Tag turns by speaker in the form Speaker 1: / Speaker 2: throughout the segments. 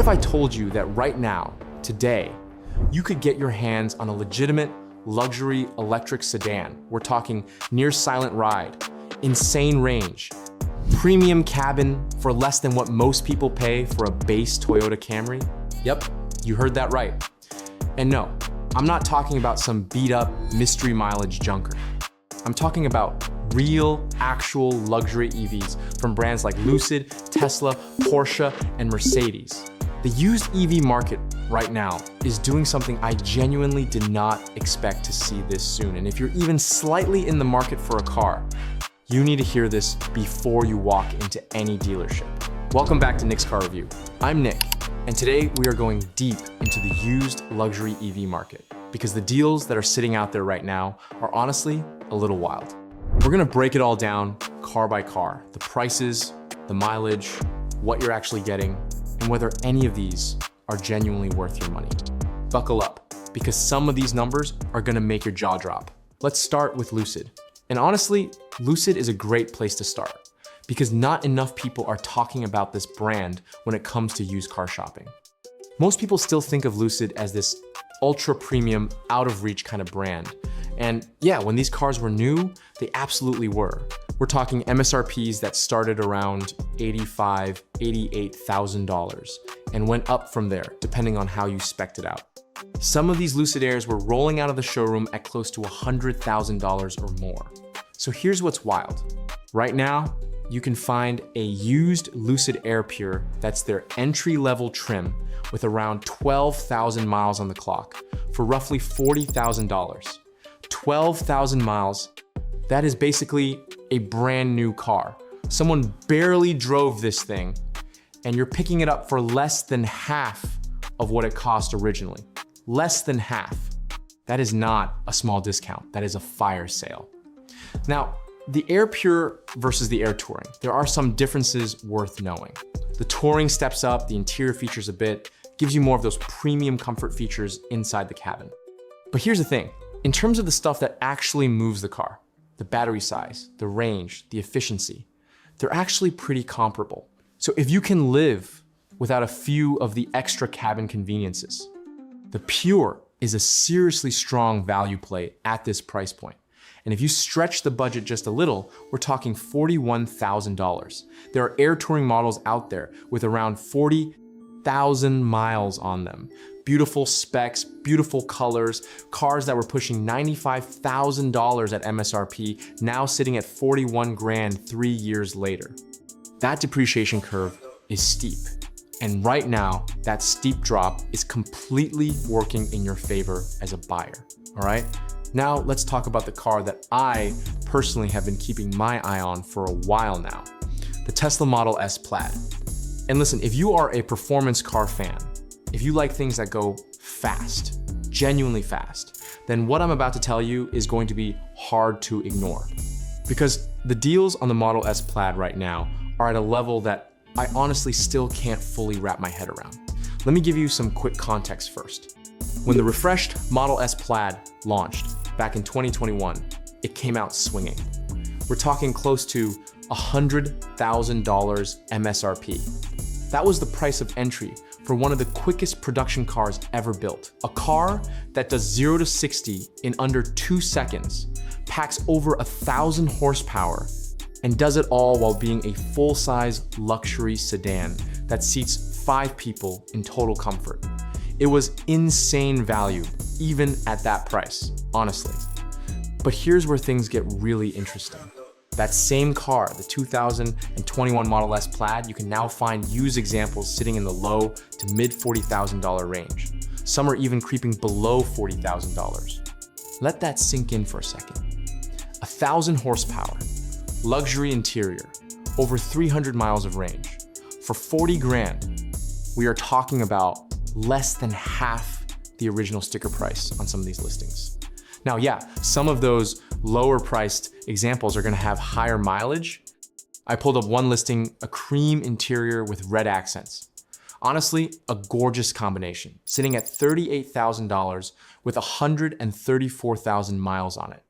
Speaker 1: if I told you that right now, today, you could get your hands on a legitimate luxury electric sedan? We're talking near silent ride, insane range, premium cabin for less than what most people pay for a base Toyota Camry? Yep, you heard that right. And no, I'm not talking about some beat up mystery mileage junker. I'm talking about real, actual luxury EVs from brands like Lucid, Tesla, Porsche, and Mercedes. The used EV market right now is doing something I genuinely did not expect to see this soon. And if you're even slightly in the market for a car, you need to hear this before you walk into any dealership. Welcome back to Nick's Car Review. I'm Nick, and today we are going deep into the used luxury EV market because the deals that are sitting out there right now are honestly a little wild. We're gonna break it all down car by car, the prices, the mileage, what you're actually getting, and whether any of these are genuinely worth your money. Buckle up, because some of these numbers are gonna make your jaw drop. Let's start with Lucid. And honestly, Lucid is a great place to start because not enough people are talking about this brand when it comes to used car shopping. Most people still think of Lucid as this ultra premium, out of reach kind of brand. And yeah, when these cars were new, they absolutely were. We're talking MSRPs that started around $85,000, $88,000 and went up from there, depending on how you spec'd it out. Some of these Lucid Airs were rolling out of the showroom at close to $100,000 or more. So here's what's wild. Right now, you can find a used Lucid Air Pure that's their entry-level trim with around 12,000 miles on the clock for roughly $40,000. 12,000 miles, that is basically a brand new car. Someone barely drove this thing and you're picking it up for less than half of what it cost originally. Less than half. That is not a small discount, that is a fire sale. Now, the Air Pure versus the Air Touring, there are some differences worth knowing. The Touring steps up the interior features a bit, gives you more of those premium comfort features inside the cabin. But here's the thing, in terms of the stuff that actually moves the car, the battery size, the range, the efficiency, they're actually pretty comparable. So if you can live without a few of the extra cabin conveniences, the Pure is a seriously strong value play at this price point. And if you stretch the budget just a little, we're talking $41,000. There are Air Touring models out there with around 40,000 miles on them. Beautiful specs, beautiful colors, cars that were pushing $95,000 at MSRP, now sitting at 41 grand 3 years later. That depreciation curve is steep. And right now, that steep drop is completely working in your favor as a buyer, all right? Now let's talk about the car that I personally have been keeping my eye on for a while now, the Tesla Model S Plaid. And listen, if you are a performance car fan, if you like things that go fast, genuinely fast, then what I'm about to tell you is going to be hard to ignore. Because the deals on the Model S Plaid right now are at a level that I honestly still can't fully wrap my head around. Let me give you some quick context first. When the refreshed Model S Plaid launched back in 2021, it came out swinging. We're talking close to $100,000 MSRP. That was the price of entry for one of the quickest production cars ever built. A car that does 0 to 60 in under 2 seconds, packs over 1,000 horsepower, and does it all while being a full-size luxury sedan that seats 5 people in total comfort. It was insane value, even at that price, honestly. But here's where things get really interesting. That same car, the 2021 Model S Plaid, you can now find used examples sitting in the low to mid $40,000 range. Some are even creeping below $40,000. Let that sink in for a second. 1,000 horsepower, luxury interior, over 300 miles of range. For 40 grand, we are talking about less than half the original sticker price on some of these listings. Now, yeah, some of those lower priced examples are gonna have higher mileage. I pulled up one listing, a cream interior with red accents. Honestly, a gorgeous combination, sitting at $38,000 with 134,000 miles on it.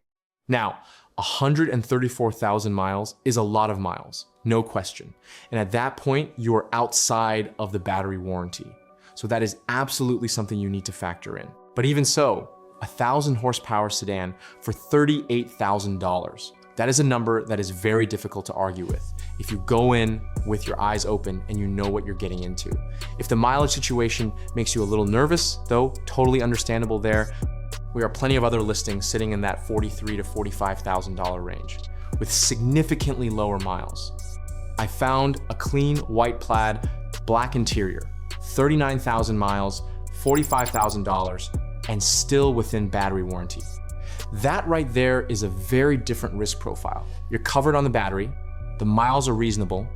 Speaker 1: Now, 134,000 miles is a lot of miles, no question. And at that point, you are outside of the battery warranty. So that is absolutely something you need to factor in. But even so, a 1,000 horsepower sedan for $38,000. That is a number that is very difficult to argue with if you go in with your eyes open and you know what you're getting into. If the mileage situation makes you a little nervous, though, totally understandable there. We are plenty of other listings sitting in that $43,000 to $45,000 range with significantly lower miles. I found a clean white plaid, black interior, 39,000 miles, $45,000, and still within battery warranty. That right there is a very different risk profile. You're covered on the battery, the miles are reasonable,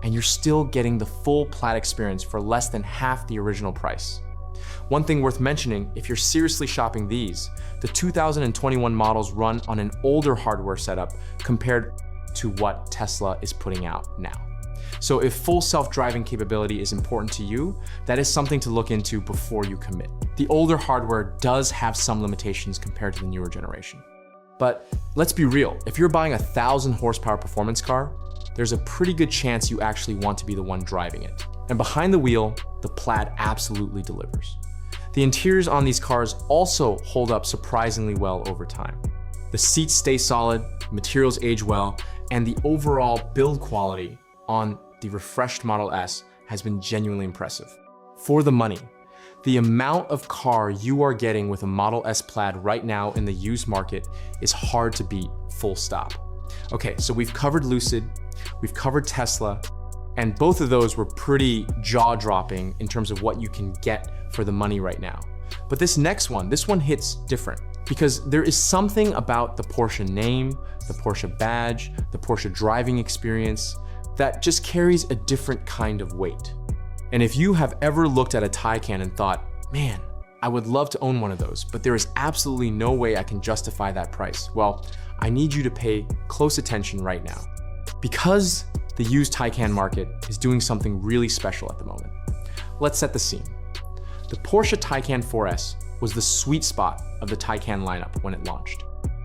Speaker 1: and you're still getting the full Plaid experience for less than half the original price. One thing worth mentioning, if you're seriously shopping these, the 2021 models run on an older hardware setup compared to what Tesla is putting out now. So if full self-driving capability is important to you, that is something to look into before you commit. The older hardware does have some limitations compared to the newer generation. But let's be real, if you're buying a 1,000 horsepower performance car, there's a pretty good chance you actually want to be the one driving it. And behind the wheel, the Plaid absolutely delivers. The interiors on these cars also hold up surprisingly well over time. The seats stay solid, materials age well, and the overall build quality on the refreshed Model S has been genuinely impressive. For the money, the amount of car you are getting with a Model S Plaid right now in the used market is hard to beat, full stop. Okay, so we've covered Lucid, we've covered Tesla, and both of those were pretty jaw-dropping in terms of what you can get for the money right now. But this next one, this one hits different because there is something about the Porsche name, the Porsche badge, the Porsche driving experience that just carries a different kind of weight. And if you have ever looked at a Taycan and thought, man, I would love to own one of those, but there is absolutely no way I can justify that price, well, I need you to pay close attention right now. Because the used Taycan market is doing something really special at the moment. Let's set the scene. The Porsche Taycan 4S was the sweet spot of the Taycan lineup when it launched.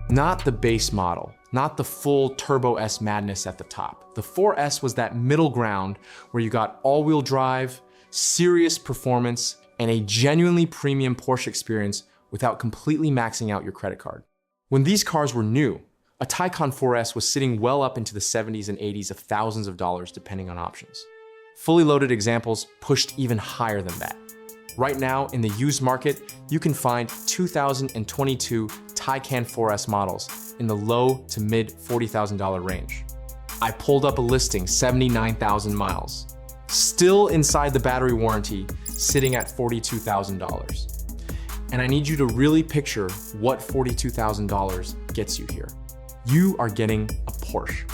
Speaker 1: Not the base model, not the full Turbo S madness at the top. The 4S was that middle ground where you got all-wheel drive, serious performance, and a genuinely premium Porsche experience without completely maxing out your credit card. When these cars were new, a Taycan 4S was sitting well up into the 70s and 80s of thousands of dollars depending on options. Fully loaded examples pushed even higher than that. Right now, in the used market, you can find 2022 Taycan 4S models in the low to mid $40,000 range. I pulled up a listing, 79,000 miles. Still inside the battery warranty, sitting at $42,000. And I need you to really picture what $42,000 gets you here. You are getting a Porsche.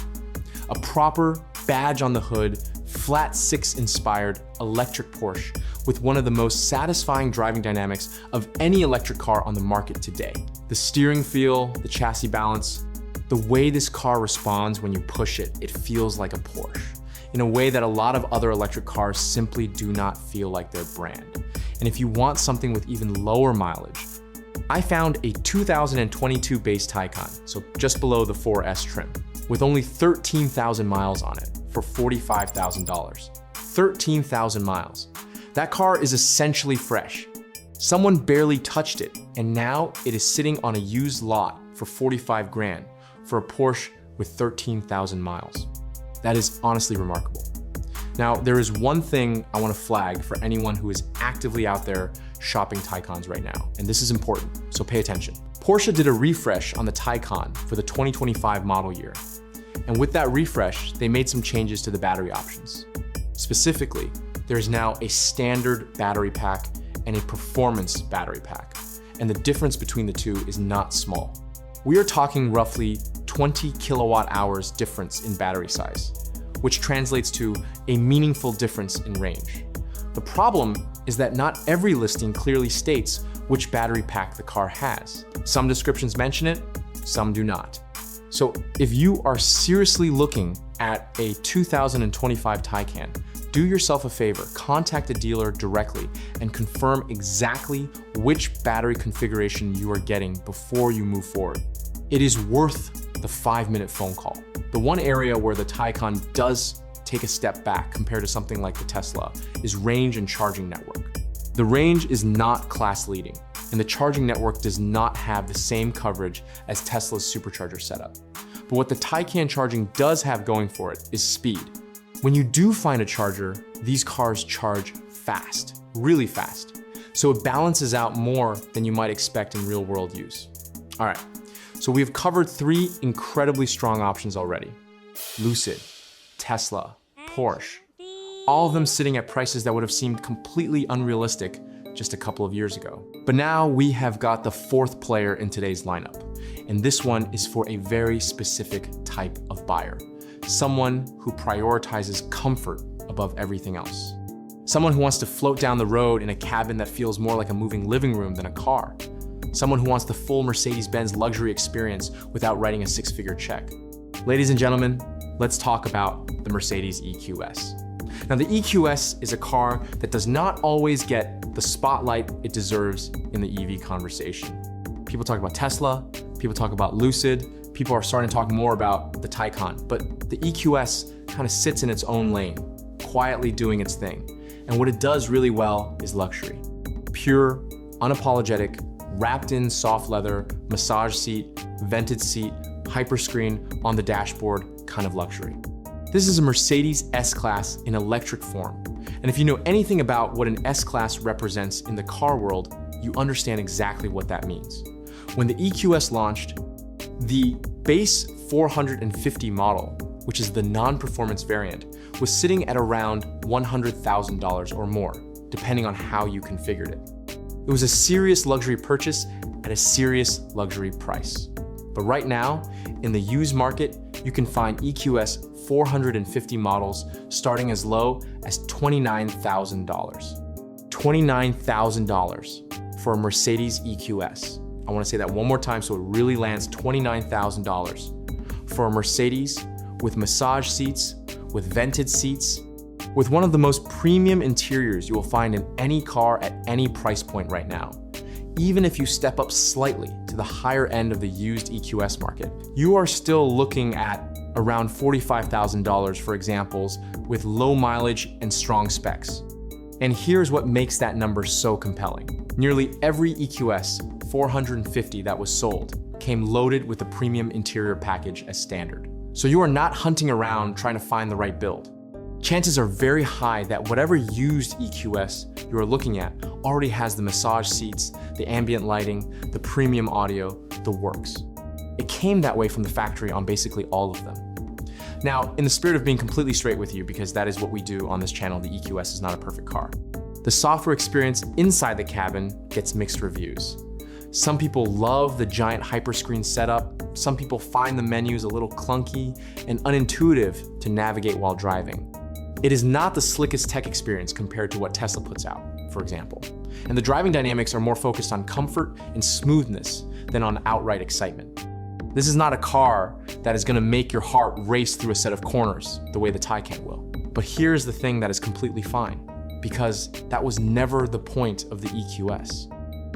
Speaker 1: A proper badge on the hood, flat six inspired electric Porsche with one of the most satisfying driving dynamics of any electric car on the market today. The steering feel, the chassis balance, the way this car responds when you push it, it feels like a Porsche in a way that a lot of other electric cars simply do not feel like their brand. And if you want something with even lower mileage, I found a 2022 base Taycan, so just below the 4S trim, with only 13,000 miles on it for $45,000. 13,000 miles. That car is essentially fresh. Someone barely touched it, and now it is sitting on a used lot for 45 grand for a Porsche with 13,000 miles. That is honestly remarkable. Now, there is one thing I want to flag for anyone who is actively out there shopping Taycans right now, and this is important, so pay attention. Porsche did a refresh on the Taycan for the 2025 model year, and with that refresh, they made some changes to the battery options. Specifically, there is now a standard battery pack and a performance battery pack, and the difference between the two is not small. We are talking roughly 20 kilowatt hours difference in battery size, which translates to a meaningful difference in range. The problem is that not every listing clearly states which battery pack the car has. Some descriptions mention it, some do not. So if you are seriously looking at a 2025 Taycan, do yourself a favor, contact a dealer directly and confirm exactly which battery configuration you are getting before you move forward. It is worth the 5-minute phone call. The one area where the Taycan does take a step back compared to something like the Tesla is range and charging network. The range is not class leading, and the charging network does not have the same coverage as Tesla's supercharger setup. But what the Taycan charging does have going for it is speed. When you do find a charger, these cars charge fast, really fast. So it balances out more than you might expect in real world use. All right, so we've covered 3 incredibly strong options already. Lucid, Tesla, Porsche, all of them sitting at prices that would have seemed completely unrealistic just a couple of years ago. But now we have got the 4th player in today's lineup, and this one is for a very specific type of buyer. Someone who prioritizes comfort above everything else. Someone who wants to float down the road in a cabin that feels more like a moving living room than a car. Someone who wants the full Mercedes-Benz luxury experience without writing a 6-figure check. Ladies and gentlemen, let's talk about the Mercedes EQS. Now, the EQS is a car that does not always get the spotlight it deserves in the EV conversation. People talk about Tesla, people talk about Lucid, people are starting to talk more about the Taycan, but the EQS kind of sits in its own lane, quietly doing its thing. And what it does really well is luxury. Pure, unapologetic, wrapped in soft leather, massage seat, vented seat, hyperscreen on the dashboard kind of luxury. This is a Mercedes S-Class in electric form. And if you know anything about what an S-Class represents in the car world, you understand exactly what that means. When the EQS launched, the base 450 model, which is the non-performance variant, was sitting at around $100,000 or more, depending on how you configured it. It was a serious luxury purchase at a serious luxury price. But right now, in the used market, you can find EQS 450 models starting as low as $29,000. $29,000 for a Mercedes EQS. I want to say that one more time so it really lands. $29,000 for a Mercedes with massage seats, with vented seats, with one of the most premium interiors you will find in any car at any price point right now. Even if you step up slightly to the higher end of the used EQS market, you are still looking at around $45,000 for examples with low mileage and strong specs. And here's what makes that number so compelling. Nearly every EQS 450 that was sold came loaded with a premium interior package as standard. So you are not hunting around trying to find the right build. Chances are very high that whatever used EQS you are looking at already has the massage seats, the ambient lighting, the premium audio, the works. It came that way from the factory on basically all of them. Now, in the spirit of being completely straight with you, because that is what we do on this channel, the EQS is not a perfect car. The software experience inside the cabin gets mixed reviews. Some people love the giant hyperscreen setup. Some people find the menus a little clunky and unintuitive to navigate while driving. It is not the slickest tech experience compared to what Tesla puts out, for example. And the driving dynamics are more focused on comfort and smoothness than on outright excitement. This is not a car that is going to make your heart race through a set of corners the way the Taycan will. But here's the thing that is completely fine, because that was never the point of the EQS.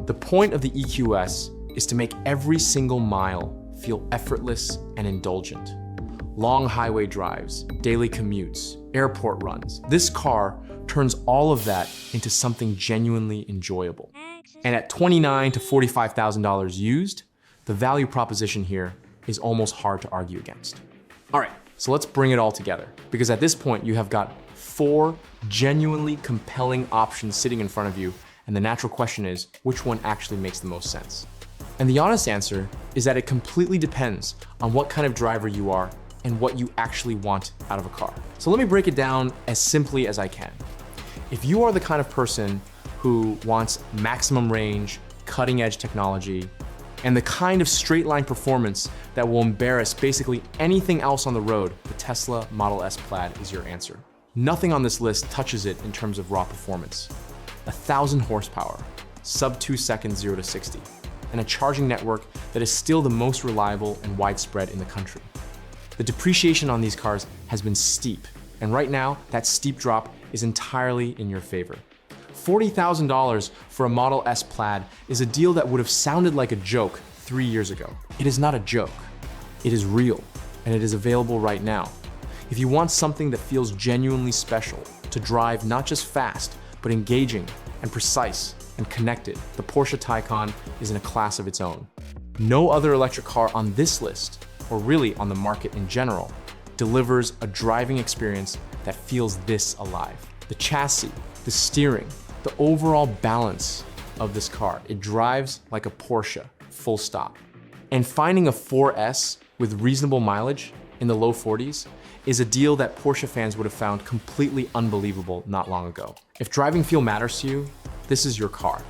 Speaker 1: The point of the EQS is to make every single mile feel effortless and indulgent. Long highway drives, daily commutes, airport runs. This car turns all of that into something genuinely enjoyable. And at $29,000 to $45,000 used, the value proposition here is almost hard to argue against. All right, so let's bring it all together, because at this point you have got 4 genuinely compelling options sitting in front of you, and the natural question is, which one actually makes the most sense? And the honest answer is that it completely depends on what kind of driver you are and what you actually want out of a car. So let me break it down as simply as I can. If you are the kind of person who wants maximum range, cutting edge technology, and the kind of straight line performance that will embarrass basically anything else on the road, the Tesla Model S Plaid is your answer. Nothing on this list touches it in terms of raw performance. 1,000 horsepower, sub 2 seconds 0 to 60, and a charging network that is still the most reliable and widespread in the country. The depreciation on these cars has been steep, and right now that steep drop is entirely in your favor. $40,000 for a Model S Plaid is a deal that would have sounded like a joke 3 years ago. It is not a joke. It is real, and it is available right now. If you want something that feels genuinely special, to drive not just fast, but engaging, and precise and connected, the Porsche Taycan is in a class of its own. No other electric car on this list, or really on the market in general, delivers a driving experience that feels this alive. The chassis, the steering, the overall balance of this car, it drives like a Porsche, full stop. And finding a 4S with reasonable mileage in the low 40s is a deal that Porsche fans would have found completely unbelievable not long ago. If driving feel matters to you, this is your car.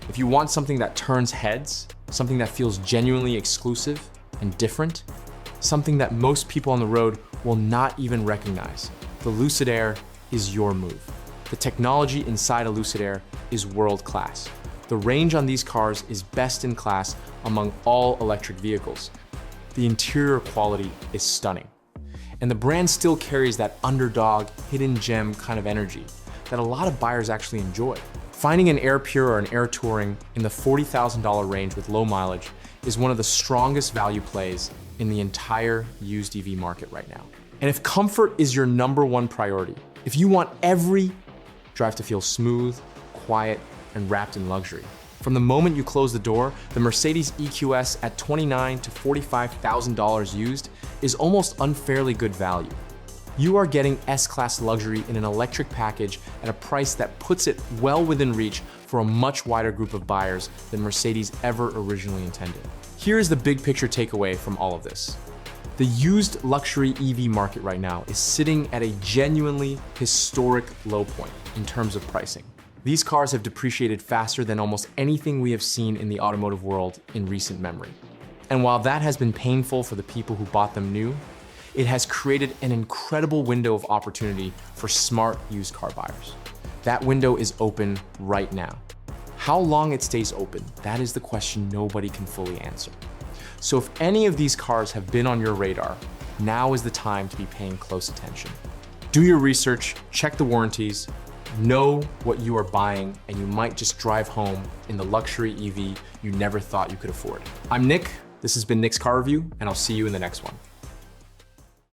Speaker 1: If you want something that turns heads, something that feels genuinely exclusive and different, something that most people on the road will not even recognize, the Lucid Air is your move. The technology inside a Lucid Air is world class. The range on these cars is best in class among all electric vehicles. The interior quality is stunning. And the brand still carries that underdog, hidden gem kind of energy that a lot of buyers actually enjoy. Finding an Air Pure or an Air Touring in the $40,000 range with low mileage is one of the strongest value plays in the entire used EV market right now. And if comfort is your #1 priority, if you want every drive to feel smooth, quiet, and wrapped in luxury, from the moment you close the door, the Mercedes EQS at $29,000 to $45,000 used is almost unfairly good value. You are getting S-Class luxury in an electric package at a price that puts it well within reach for a much wider group of buyers than Mercedes ever originally intended. Here is the big picture takeaway from all of this. The used luxury EV market right now is sitting at a genuinely historic low point in terms of pricing. These cars have depreciated faster than almost anything we have seen in the automotive world in recent memory. And while that has been painful for the people who bought them new, it has created an incredible window of opportunity for smart used car buyers. That window is open right now. How long it stays open, that is the question nobody can fully answer. So if any of these cars have been on your radar, now is the time to be paying close attention. Do your research, check the warranties, know what you are buying, and you might just drive home in the luxury EV you never thought you could afford. I'm Nick, this has been Nick's Car Review, and I'll see you in the next one.